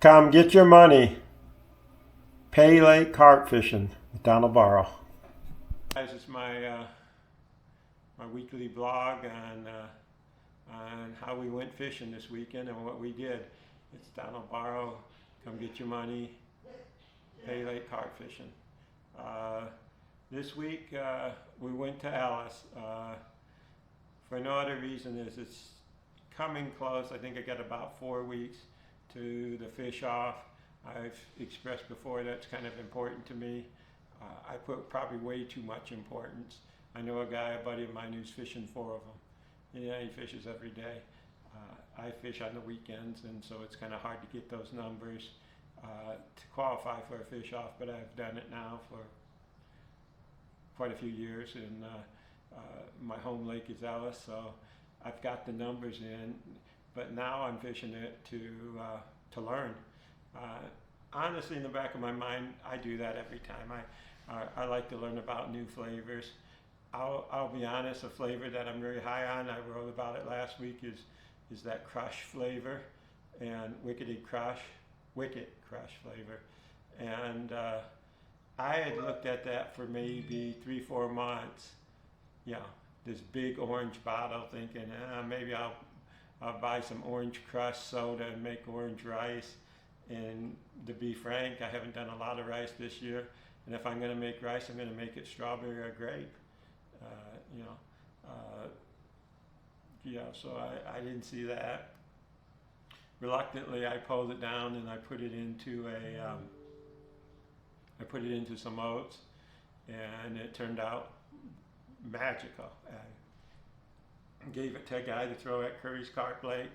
Come get your money. Paylake Carp fishing with Donald Barrow. Guys, it's my weekly blog on how we went fishing this weekend and what we did. It's Donald Barrow. Come get your money. Paylake Carp fishing. This week we went to Alice for no other reason is it's coming close. I think I got about 4 weeks to the fish off. I've expressed before that's kind of important to me. I put probably way too much importance. I know a buddy of mine who's fishing 4 of them. Yeah, he fishes every day. I fish on the weekends, and so it's kind of hard to get those numbers to qualify for a fish off, but I've done it now for quite a few years, and my home lake is Alice, so I've got the numbers in, but now I'm fishing it to learn. Honestly, in the back of my mind, I do that every time. I like to learn about new flavors. I'll be honest, a flavor that I'm very high on, I wrote about it last week, is that crush flavor, and wicked crush flavor. And I had looked at that for maybe 3-4 months. Yeah, this big orange bottle, thinking maybe I'll buy some orange crush soda and make orange rice. And to be frank, I haven't done a lot of rice this year. And if I'm going to make rice, I'm going to make it strawberry or grape. So I didn't see that. Reluctantly, I pulled it down and I put it into some oats, and it turned out magical. I gave it to a guy to throw at Curry's Carp Lake,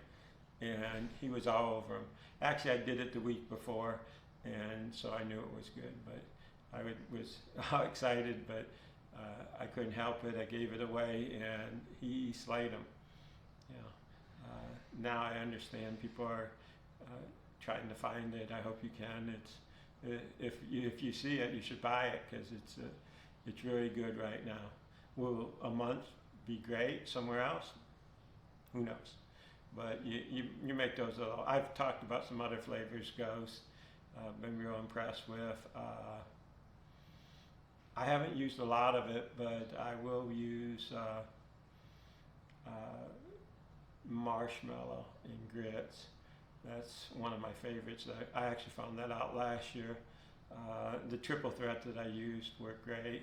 and he was all over him. Actually, I did it the week before, and so I knew it was good, but I was all excited, but I couldn't help it. I gave it away, and he slayed him. Now I understand people are trying to find it. I hope you can. If you see it, you should buy it, because it's really good right now. Will a month be great somewhere else? Who knows? But you make those little. I've talked about some other flavors. Ghost, been real impressed with. I haven't used a lot of it, but I will use marshmallow in grits. That's one of my favorites. I actually found that out last year. The triple threat that I used worked great.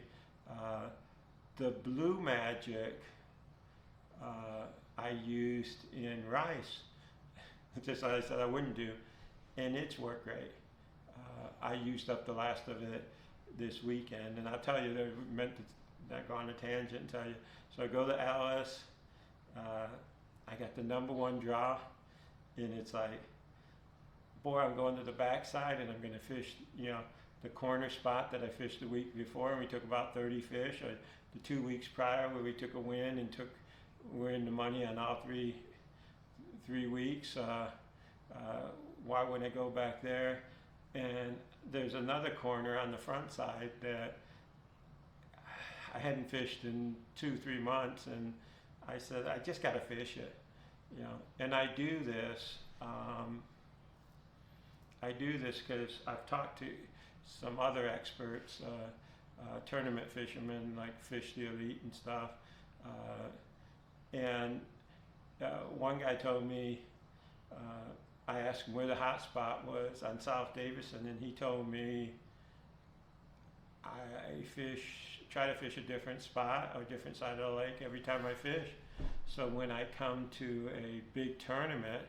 The Blue Magic I used in rice, just like I said I wouldn't do, and it's worked great. I used up the last of it this weekend, and I'll tell you, they're meant to not go on a tangent and tell you. So I go to Alice, I got the #1 draw, and it's like, boy, I'm going to the backside and I'm going to fish, the corner spot that I fished the week before, and we took about 30 fish. The 2 weeks prior, where we took a win and we're in the money on all three weeks. Why wouldn't I go back there? And there's another corner on the front side that I hadn't fished in 2-3 months, and I said, I just got to fish it, And I do this because I've talked to some other experts, tournament fishermen like Fish the Elite and stuff, and one guy told me, I asked him where the hot spot was on South Davison, and he told me try to fish a different spot or different side of the lake every time I fish. So when I come to a big tournament,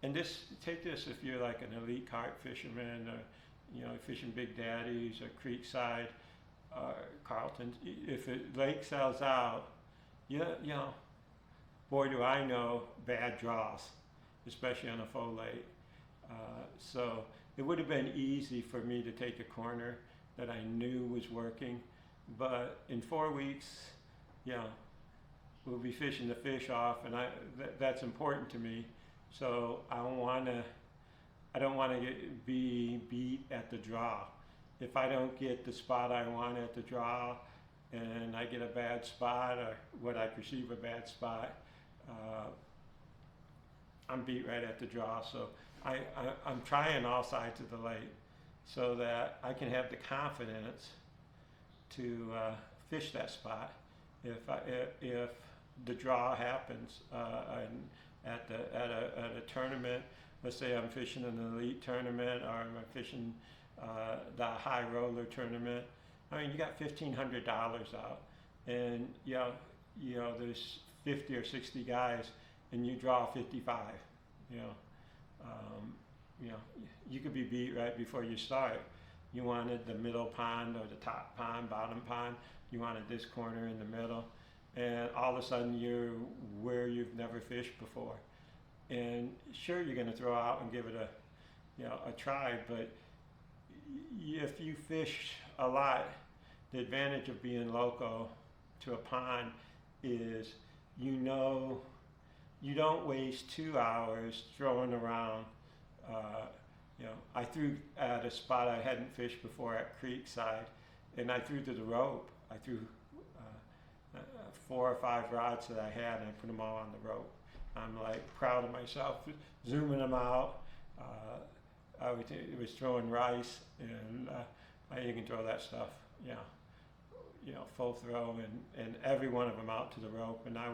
and take this if you're like an elite carp fisherman, or fishing Big Daddies or Creekside, Carlton, if a lake sells out, boy, do I know bad draws, especially on a full lake. So it would have been easy for me to take a corner that I knew was working, but in 4 weeks, we'll be fishing the fish off, and that's important to me. So I don't want to be beat at the draw. If I don't get the spot I want at the draw, and I get a bad spot, or what I perceive a bad spot, I'm beat right at the draw. So I'm trying all sides of the lake so that I can have the confidence to fish that spot. If the draw happens at a tournament, let's say I'm fishing an elite tournament or I'm fishing the high roller tournament. I mean, you got $1,500 out, and there's 50 or 60 guys, and you draw 55. You know, you could be beat right before you start. You wanted the middle pond or the top pond, bottom pond. You wanted this corner in the middle, and all of a sudden you're where you've never fished before. And sure, you're going to throw out and give it a try, but if you fish a lot, the advantage of being local to a pond is you don't waste 2 hours throwing around. I threw at a spot I hadn't fished before at Creekside, and I threw to the rope. I threw 4 or 5 rods that I had, and I put them all on the rope. I'm like proud of myself, zooming them out. I was throwing rice, and you can throw that stuff, full throw, and every one of them out to the rope. And I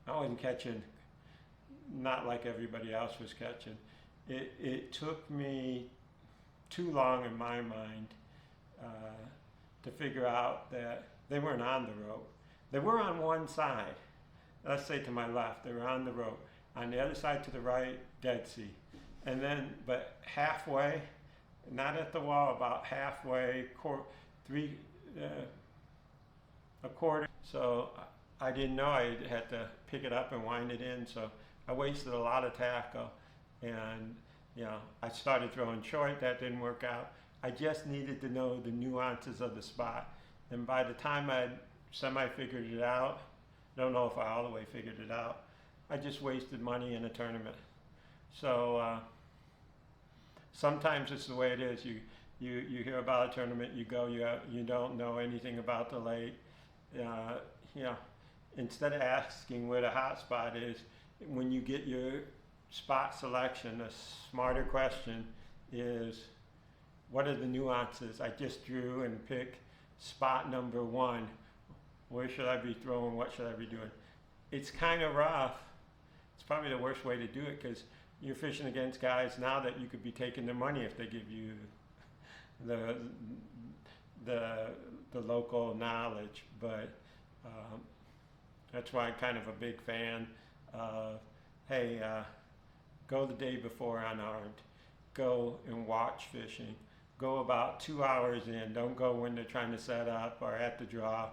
wasn't catching, not like everybody else was catching. It took me too long in my mind to figure out that they weren't on the rope. They were on one side. Let's say to my left, they were on the rope. On the other side to the right, Dead Sea. And then, but halfway, not at the wall, about halfway, a quarter. So I didn't know I had to pick it up and wind it in. So I wasted a lot of tackle, and I started throwing short. That didn't work out. I just needed to know the nuances of the spot. And by the time I'd semi-figured it out, I don't know if I all the way figured it out, I just wasted money in a tournament. So sometimes it's the way it is. You hear about a tournament, you go, you don't know anything about the lake. Instead of asking where the hot spot is, when you get your spot selection, a smarter question is, what are the nuances? I just drew and picked spot number 1. Where should I be throwing? What should I be doing? It's kind of rough. It's probably the worst way to do it, because you're fishing against guys now that you could be taking their money if they give you the local knowledge. But that's why I'm kind of a big fan of, hey, go the day before unarmed. Go and watch fishing. Go about 2 hours in. Don't go when they're trying to set up or at the draw.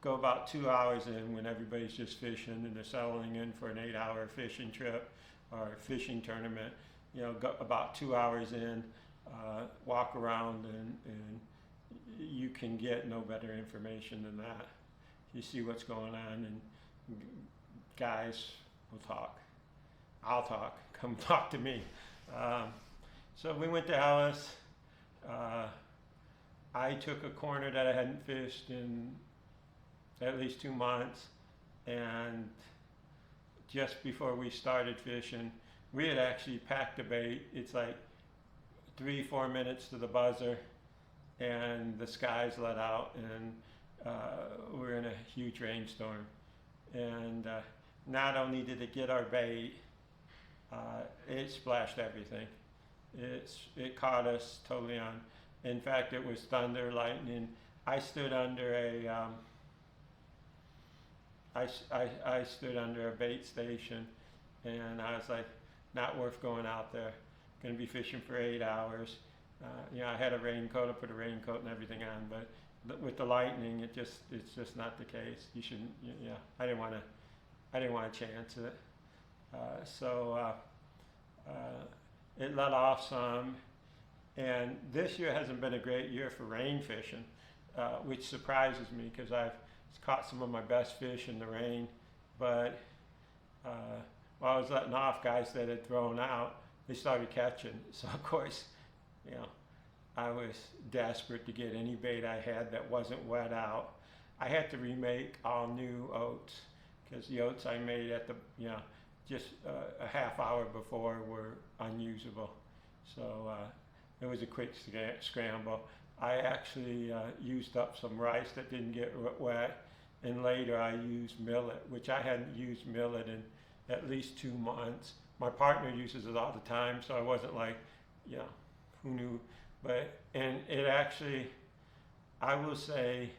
Go about 2 hours in when everybody's just fishing and they're settling in for an 8-hour fishing trip or fishing tournament. Go about 2 hours in, walk around, and you can get no better information than that. You see what's going on, and guys will talk. I'll talk. Come talk to me. So we went to Alice. I took a corner that I hadn't fished in at least 2 months, and just before we started fishing, we had actually packed the bait. It's like 3-4 minutes to the buzzer, and the skies let out, and we're in a huge rainstorm. And not only did it get our bait, it splashed everything. It caught us totally on. In fact, it was thunder, lightning. I stood under I stood under a bait station, and I was like, not worth going out there. Going to be fishing for 8 hours. I had a raincoat. I put a raincoat and everything on, but with the lightning, it's just not the case. You shouldn't. I didn't want to chance it. So it let off some, and this year hasn't been a great year for rain fishing, which surprises me, because I've caught some of my best fish in the rain. But while I was letting off, guys that had thrown out, they started catching. So of course, I was desperate to get any bait I had that wasn't wet out. I had to remake all new oats, because the oats I made at the just a half hour before were unusable. So it was a quick scramble. I actually used up some rice that didn't get wet, and later I used millet, which I hadn't used millet in at least 2 months. My partner uses it all the time, so I wasn't like, you know, who knew? But, and it actually, I will say,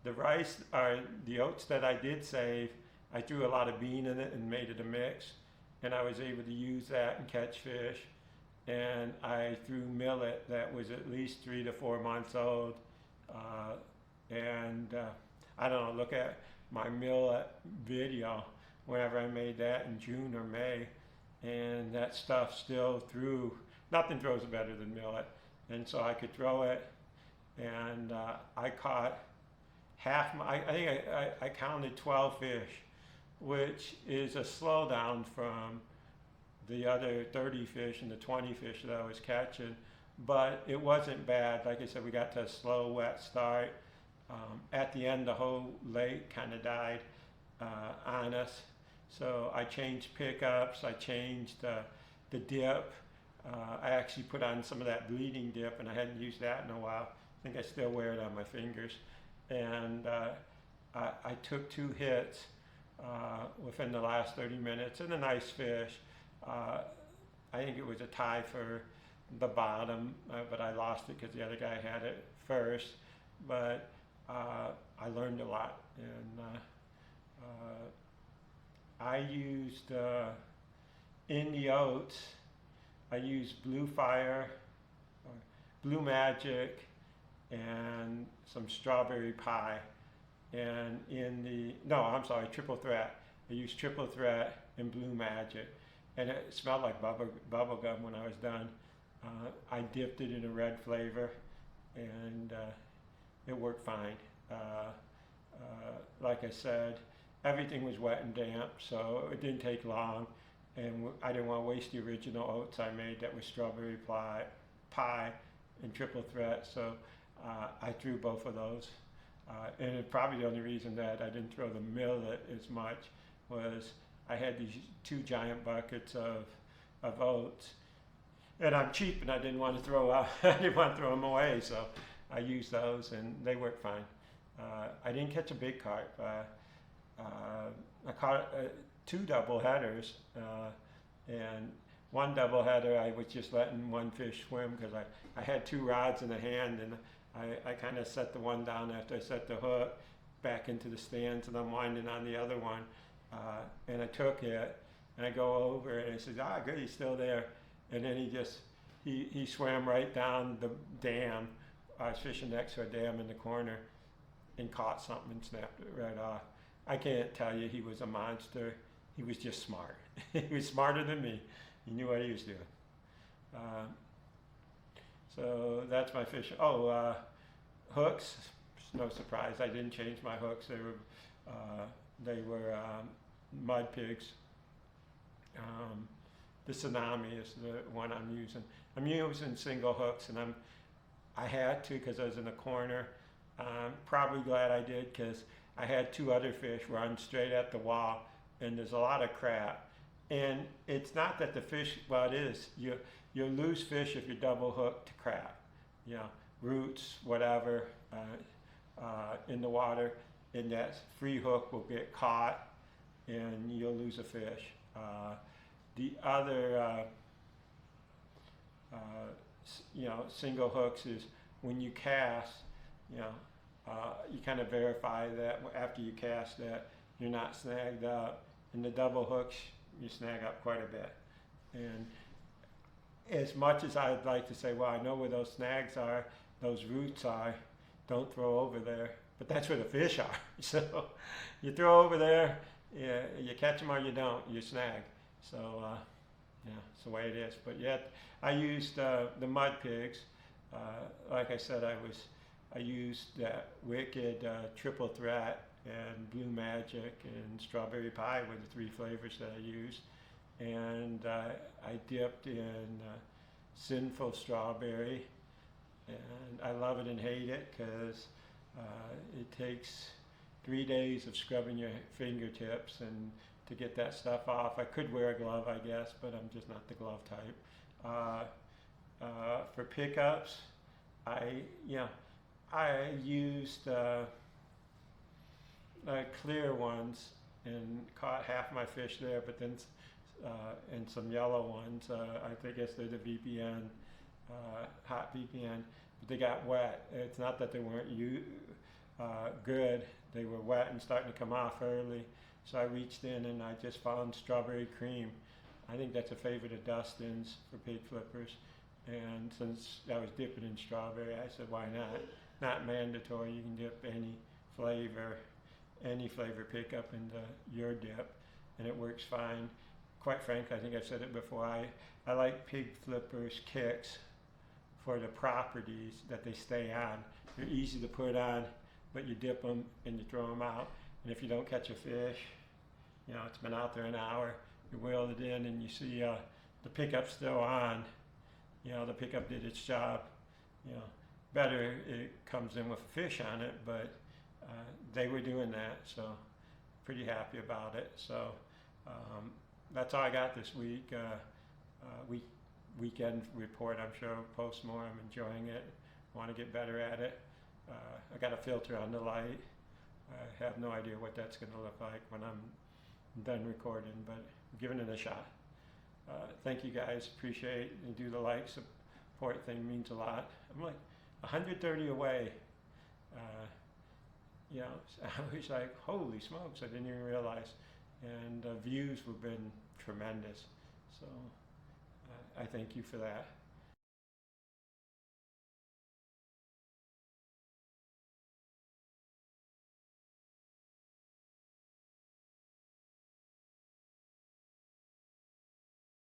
the rice, or the oats that I did save, I threw a lot of bean in it and made it a mix, and I was able to use that and catch fish. And I threw millet that was at least 3 to 4 months old, and I don't know, look at my millet video whenever I made that in June or May, and that stuff still threw. Nothing throws better than millet, and so I could throw it, and I caught half my, I think I counted 12 fish, which is a slowdown from the other 30 fish and the 20 fish that I was catching, but it wasn't bad. Like I said, we got to a slow, wet start. At the end, the whole lake kind of died on us. So I changed pickups, I changed the dip. I actually put on some of that bleeding dip, and I hadn't used that in a while. I think I still wear it on my fingers. And I took 2 hits within the last 30 minutes, and a nice fish. I think it was a tie for the bottom, but I lost it because the other guy had it first. But I learned a lot, and I used in the oats, I used Blue Fire, Blue Magic, and some strawberry pie. And in the, no, I'm sorry, Triple Threat. I used Triple Threat and Blue Magic. And it smelled like bubble gum when I was done. I dipped it in a red flavor, and it worked fine. Like I said, everything was wet and damp, so it didn't take long. And I didn't want to waste the original oats I made that was strawberry pie and Triple Threat, so I threw both of those. And probably the only reason that I didn't throw the millet as much was I had these 2 giant buckets of oats, and I'm cheap, and I didn't want to throw out, I didn't want to throw them away, so I used those, and they worked fine. I didn't catch a big carp. I caught 2 double headers, and one double header I was just letting one fish swim because I had 2 rods in the hand, and I kind of set the one down after I set the hook back into the stands, and I'm winding on the other one, and I took it, and I go over, and I said, good, he's still there. And then he swam right down the dam. I was fishing next to a dam in the corner, and caught something and snapped it right off. I can't tell you he was a monster. He was just smart. He was smarter than me. He knew what he was doing. So that's my fish. Oh, hooks. No surprise. I didn't change my hooks. They were mud pigs. The Tsunami is the one I'm using. I'm using single hooks, and I had to because I was in a corner. I'm probably glad I did because I had 2 other fish run straight at the wall, and there's a lot of crap. And it's not that the fish, well, it is. You lose fish if you double hook to crap. You know, roots, whatever, in the water, and that free hook will get caught, and you'll lose a fish. The other, single hooks is when you cast, you kind of verify that after you cast that you're not snagged up. And the double hooks, you snag up quite a bit. And as much as I'd like to say, well, I know where those snags are, those roots are, don't throw over there. But that's where the fish are. So you throw over there, you catch them or you don't, you snag. So it's the way it is. But yet, I used the mud pigs. Like I said, I used that wicked Triple Threat and Blue Magic and Strawberry Pie were the 3 flavors that I used. And I dipped in Sinful Strawberry, and I love it and hate it because it takes 3 days of scrubbing your fingertips and to get that stuff off. I could wear a glove, I guess, but I'm just not the glove type. For pickups, I used clear ones and caught half my fish there, but then and some yellow ones. I guess they're the VPN, hot VPN, but they got wet. It's not that they weren't good. They were wet and starting to come off early. So I reached in and I just found strawberry cream. I think that's a favorite of Dustin's for pig flippers. And since I was dipping in strawberry, I said, why not? Not mandatory. You can dip any flavor pickup into your dip, and it works fine. Quite frankly, I think I've said it before, I like pig flippers kicks for the properties that they stay on. They're easy to put on, but you dip them and you throw them out. And if you don't catch a fish, it's been out there an hour, you wheel it in and you see the pickup's still on. The pickup did its job. Better it comes in with a fish on it, but they were doing that, so pretty happy about it. So that's all I got this week. Weekend report, I'm sure, post more. I'm enjoying it. Want to get better at it. I got a filter on the light. I have no idea what that's going to look like when I'm done recording, but I'm giving it a shot. Thank you guys. Appreciate it. And do the like support thing, means a lot. I'm like 130 away. I was like, holy smokes, I didn't even realize. And views have been tremendous. So I thank you for that.